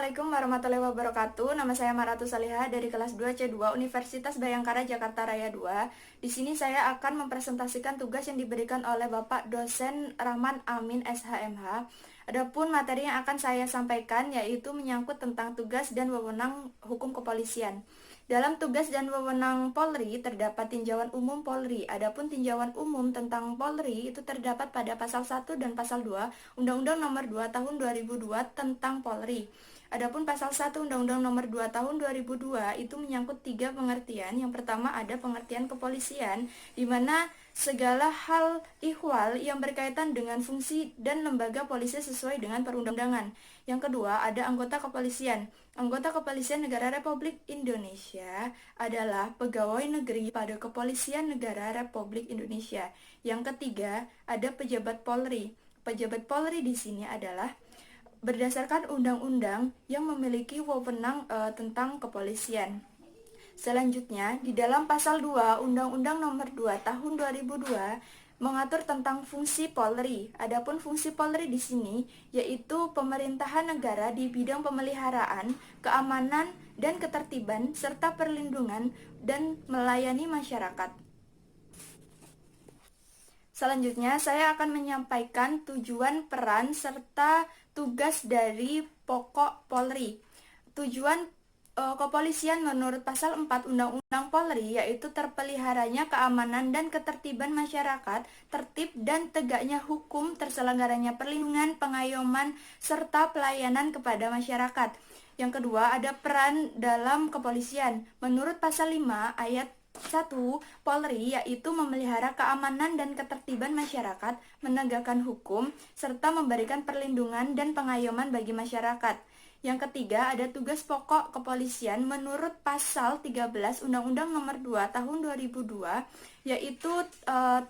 Assalamualaikum warahmatullahi wabarakatuh. Nama saya Maratu Salihah dari kelas 2C2 Universitas Bhayangkara Jakarta Raya 2. Di sini saya akan mempresentasikan tugas yang diberikan oleh Bapak Dosen Rahman Amin SHMH. Adapun materi yang akan saya sampaikan yaitu menyangkut tentang tugas dan wewenang hukum kepolisian. Dalam tugas dan wewenang Polri terdapat tinjauan umum Polri. Adapun tinjauan umum tentang Polri itu terdapat pada pasal 1 dan pasal 2 Undang-Undang Nomor 2 Tahun 2002 tentang Polri. Adapun pasal 1 Undang-Undang Nomor 2 Tahun 2002 itu menyangkut 3 pengertian. Yang pertama ada pengertian kepolisian, di mana segala hal ihwal yang berkaitan dengan fungsi dan lembaga polisi sesuai dengan perundang-undangan. Yang kedua ada anggota kepolisian. Anggota Kepolisian Negara Republik Indonesia adalah pegawai negeri pada Kepolisian Negara Republik Indonesia. Yang ketiga ada pejabat Polri. Pejabat Polri di sini adalah berdasarkan undang-undang yang memiliki wewenang tentang kepolisian. Selanjutnya, di dalam pasal 2 Undang-Undang Nomor 2 Tahun 2002 mengatur tentang fungsi Polri. Adapun fungsi Polri di sini yaitu pemerintahan negara di bidang pemeliharaan, keamanan dan ketertiban serta perlindungan dan melayani masyarakat. Selanjutnya, saya akan menyampaikan tujuan, peran, serta tugas dari pokok Polri. Tujuan kepolisian menurut pasal 4 Undang-Undang Polri yaitu terpeliharanya keamanan dan ketertiban masyarakat, tertib dan tegaknya hukum, terselenggaranya perlindungan, pengayoman, serta pelayanan kepada masyarakat. Yang kedua, ada peran dalam kepolisian. Menurut pasal 5 ayat 1, Polri yaitu memelihara keamanan dan ketertiban masyarakat, menegakkan hukum, serta memberikan perlindungan dan pengayoman bagi masyarakat. Yang ketiga, ada tugas pokok kepolisian menurut pasal 13 Undang-Undang Nomor 2 Tahun 2002 yaitu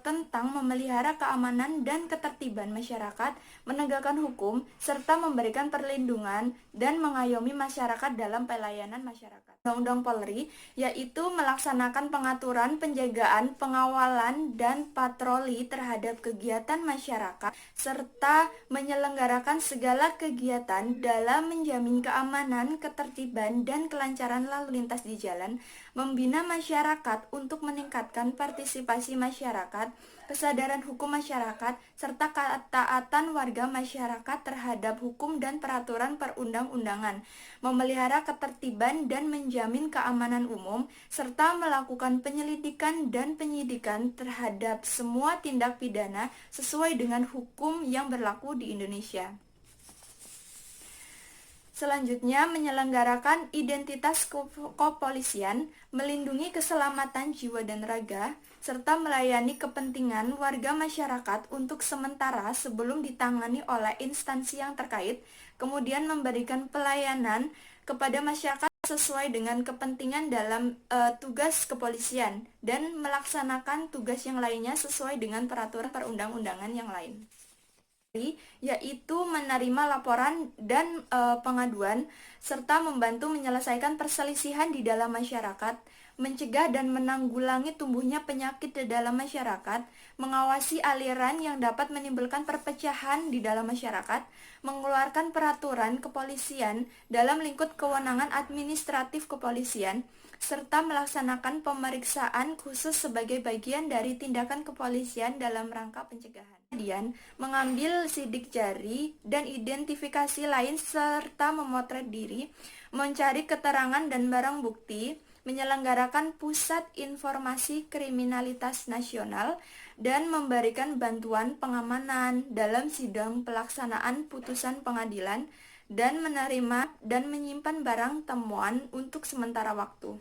tentang memelihara keamanan dan ketertiban masyarakat, menegakkan hukum, serta memberikan perlindungan dan mengayomi masyarakat dalam pelayanan masyarakat. Undang-Undang Polri yaitu melaksanakan pengaturan, penjagaan, pengawalan, dan patroli terhadap kegiatan masyarakat serta menyelenggarakan segala kegiatan dalam menjamin keamanan, ketertiban, dan kelancaran lalu lintas di jalan, membina masyarakat untuk meningkatkan partisipasi masyarakat, kesadaran hukum masyarakat, serta ketaatan warga masyarakat terhadap hukum dan peraturan perundang-undangan, memelihara ketertiban dan menjamin keamanan umum, serta melakukan penyelidikan dan penyidikan terhadap semua tindak pidana sesuai dengan hukum yang berlaku di Indonesia. Selanjutnya, menyelenggarakan identitas kepolisian, melindungi keselamatan jiwa dan raga, serta melayani kepentingan warga masyarakat untuk sementara sebelum ditangani oleh instansi yang terkait, kemudian memberikan pelayanan kepada masyarakat sesuai dengan kepentingan dalam tugas kepolisian, dan melaksanakan tugas yang lainnya sesuai dengan peraturan perundang-undangan yang lain, yaitu menerima laporan dan pengaduan serta membantu menyelesaikan perselisihan di dalam masyarakat, mencegah dan menanggulangi tumbuhnya penyakit di dalam masyarakat, mengawasi aliran yang dapat menimbulkan perpecahan di dalam masyarakat, mengeluarkan peraturan kepolisian dalam lingkup kewenangan administratif kepolisian, serta melaksanakan pemeriksaan khusus sebagai bagian dari tindakan kepolisian dalam rangka pencegahan. Kemudian, mengambil sidik jari dan identifikasi lain serta memotret diri, mencari keterangan dan barang bukti, menyelenggarakan pusat informasi kriminalitas nasional, dan memberikan bantuan pengamanan dalam sidang pelaksanaan putusan pengadilan, dan menerima dan menyimpan barang temuan untuk sementara waktu.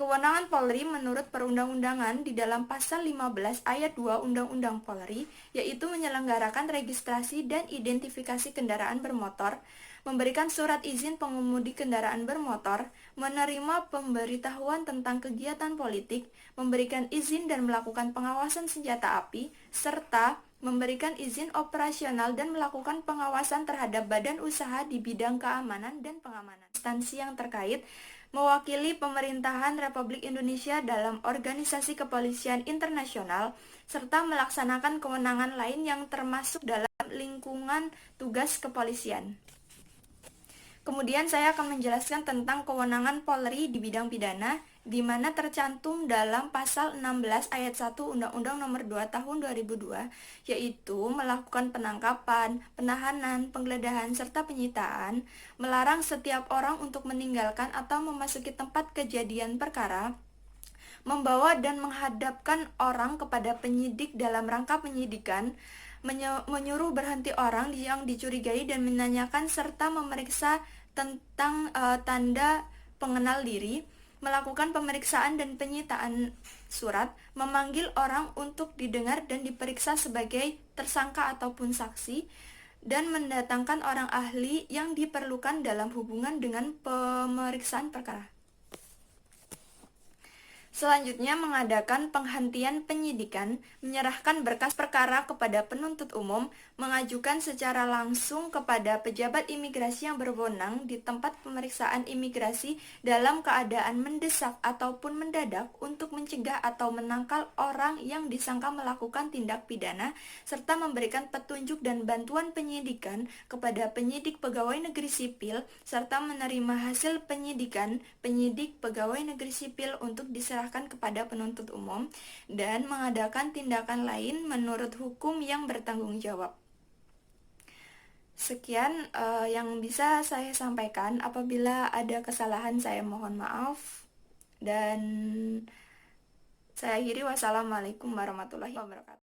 Kewenangan Polri menurut perundang-undangan di dalam pasal 15 ayat 2 Undang-Undang Polri yaitu menyelenggarakan registrasi dan identifikasi kendaraan bermotor, memberikan surat izin pengemudi kendaraan bermotor, menerima pemberitahuan tentang kegiatan politik, memberikan izin dan melakukan pengawasan senjata api, serta memberikan izin operasional dan melakukan pengawasan terhadap badan usaha di bidang keamanan dan pengamanan. Instansi yang terkait mewakili pemerintahan Republik Indonesia dalam organisasi kepolisian internasional, serta melaksanakan kewenangan lain yang termasuk dalam lingkungan tugas kepolisian. Kemudian saya akan menjelaskan tentang kewenangan Polri di bidang pidana, di mana tercantum dalam pasal 16 ayat 1 Undang-Undang Nomor 2 Tahun 2002, yaitu melakukan penangkapan, penahanan, penggeledahan, serta penyitaan, melarang setiap orang untuk meninggalkan atau memasuki tempat kejadian perkara, membawa dan menghadapkan orang kepada penyidik dalam rangka penyidikan, menyuruh berhenti orang yang dicurigai dan menanyakan serta memeriksa tentang tanda pengenal diri, melakukan pemeriksaan dan penyitaan surat, memanggil orang untuk didengar dan diperiksa sebagai tersangka ataupun saksi, dan mendatangkan orang ahli yang diperlukan dalam hubungan dengan pemeriksaan perkara. Selanjutnya, mengadakan penghentian penyidikan, menyerahkan berkas perkara kepada penuntut umum, mengajukan secara langsung kepada pejabat imigrasi yang berwenang di tempat pemeriksaan imigrasi dalam keadaan mendesak ataupun mendadak untuk mencegah atau menangkal orang yang disangka melakukan tindak pidana, serta memberikan petunjuk dan bantuan penyidikan kepada penyidik pegawai negeri sipil, serta menerima hasil penyidikan penyidik pegawai negeri sipil untuk diserahkan kepada penuntut umum, dan mengadakan tindakan lain menurut hukum yang bertanggung jawab. Sekian yang bisa saya sampaikan. Apabila ada kesalahan, saya mohon maaf, dan saya akhiri. Wassalamualaikum warahmatullahi wabarakatuh.